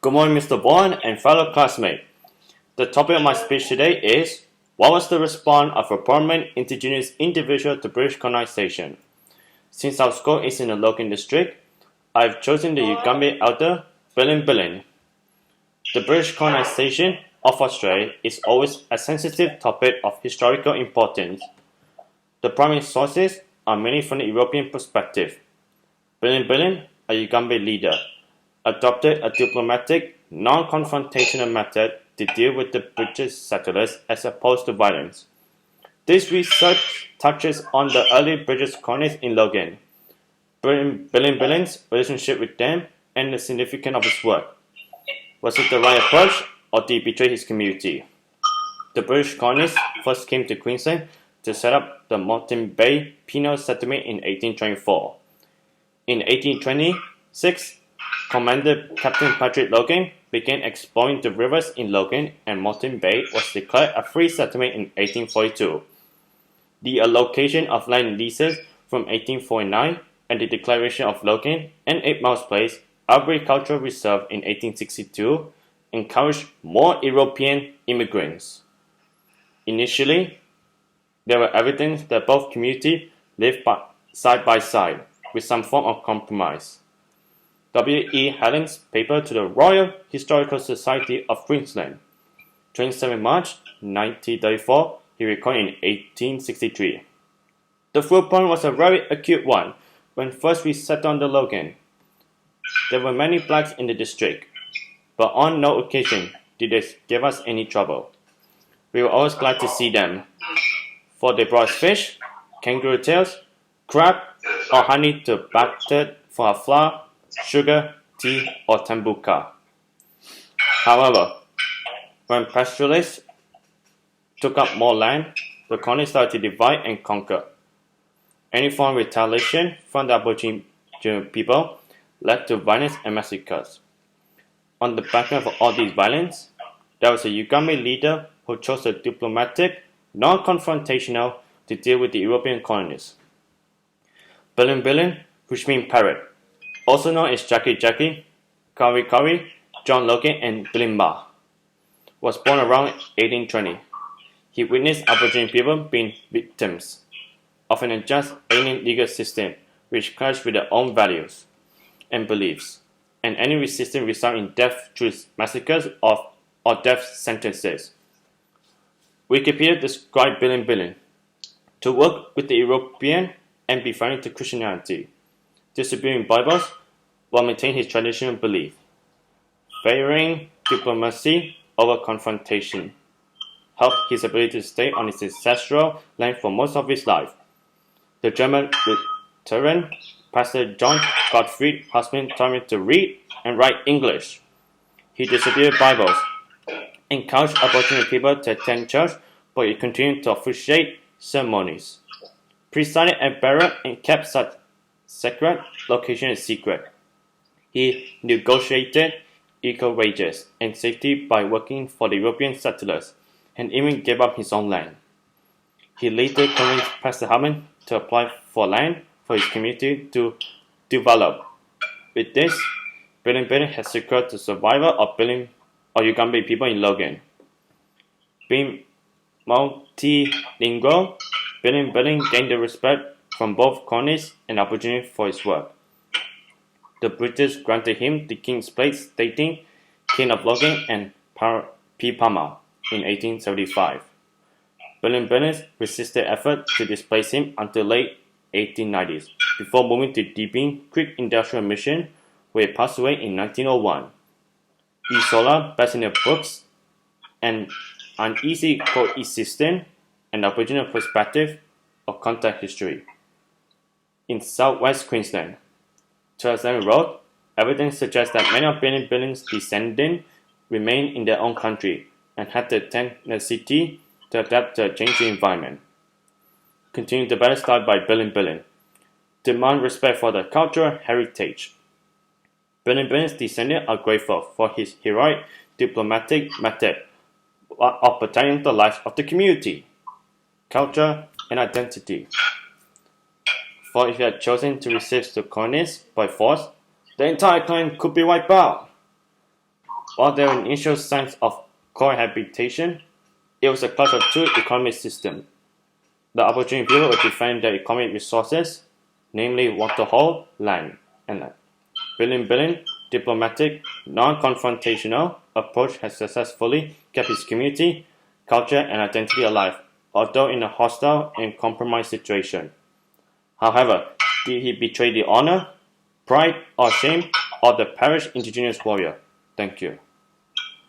Good morning, Mr. Vaughan and fellow classmates. The topic of my speech today is what was the response of a prominent indigenous individual to British colonization? Since our school is in the Logan district, I've chosen the Ugambi elder Bilin Bilin. The British colonization of Australia is always a sensitive topic of historical importance. The primary sources are mainly from the European perspective. Bilin Bilin, a Ugambi leader, adopted a diplomatic, non-confrontational method to deal with the British settlers as opposed to violence. This research touches on the early British colonies in Logan, Bilin Bilin's relationship with them, and the significance of his work. Was it the right approach, or did he betray his community? The British colonists first came to Queensland to set up the Moreton Bay penal settlement in 1824. In 1826, Commander Captain Patrick Logan began exploring the rivers in Logan, and Moreton Bay was declared a free settlement in 1842. The allocation of land leases from 1849 and the declaration of Logan and 8 Miles Place Agricultural Reserve in 1862 encouraged more European immigrants. Initially, there were evidence that both communities lived side by side with some form of compromise. W. E. Helen's paper to the Royal Historical Society of Queensland, 27 March 1934, he recorded in 1863. The food point was a very acute one when first we settled on the Logan. There were many blacks in the district, but on no occasion did they give us any trouble. We were always glad to see them, for they brought us fish, kangaroo tails, crab, or honey to batter for our flour, sugar, tea, or tambuka. However, when pastoralists took up more land, the colony started to divide and conquer. Any form of retaliation from the Aboriginal people led to violence and massacres. On the background of all these violence, there was a Ugambi leader who chose a diplomatic, non-confrontational to deal with the European colonists. Bilin Bilin, which means parrot, also known as Jackie Jackie, Kawi Kawi, John Logan, and Bilimba, was born around 1820. He witnessed Aboriginal people being victims of an unjust alien legal system which clashed with their own values and beliefs, and any resistance resulted in death through massacres or death sentences. Wikipedia described Bilin Bilin to work with the European and be friendly to Christianity, distributing Bibles while maintaining his traditional belief, favoring diplomacy over confrontation, helped his ability to stay on his ancestral land for most of his life. The German Lutheran Pastor John Gottfried Husband taught him to read and write English. He distributed Bibles, encouraged Aboriginal people to attend church, but he continued to officiate ceremonies, presided at burial, and kept such sacred locations secret. He negotiated equal wages and safety by working for the European settlers, and even gave up his own land. He later convinced Pastor Harmon to apply for land for his community to develop. With this, Bilin Bilin has secured the survival of Ugambi people in Logan. Being multilingual, Bilin Bilin gained the respect from both colonists and Aboriginals for his work. The British granted him the King's Plate stating King of Logan and Pipama in 1875. Bilin Bilin resisted effort to displace him until late 1890s, before moving to Deeping Creek Industrial Mission, where he passed away in 1901. Isola, based in the books, and Uneasy Coexistence, an Aboriginal perspective of contact history. In southwest Queensland, Charles wrote, evidence suggests that many of Bilin Bilin's descendants remained in their own country and had the tenacity to adapt to a changing environment. Continuing the better start by Bilin Bilin. Demand respect for the cultural heritage. Bilin Bilin's descendants are grateful for his heroic diplomatic method of protecting the lives of the community, culture, and identity. For if he had chosen to resist the colonists by force, the entire clan could be wiped out. While there were initial signs of cohabitation, it was a clash of two economic systems. The Aborigine people would defend their economic resources, namely waterhole, land, and land. Billing, diplomatic, non-confrontational approach has successfully kept his community, culture, and identity alive, although in a hostile and compromised situation. However, did he betray the honor, pride, or shame of the perished indigenous warrior? Thank you.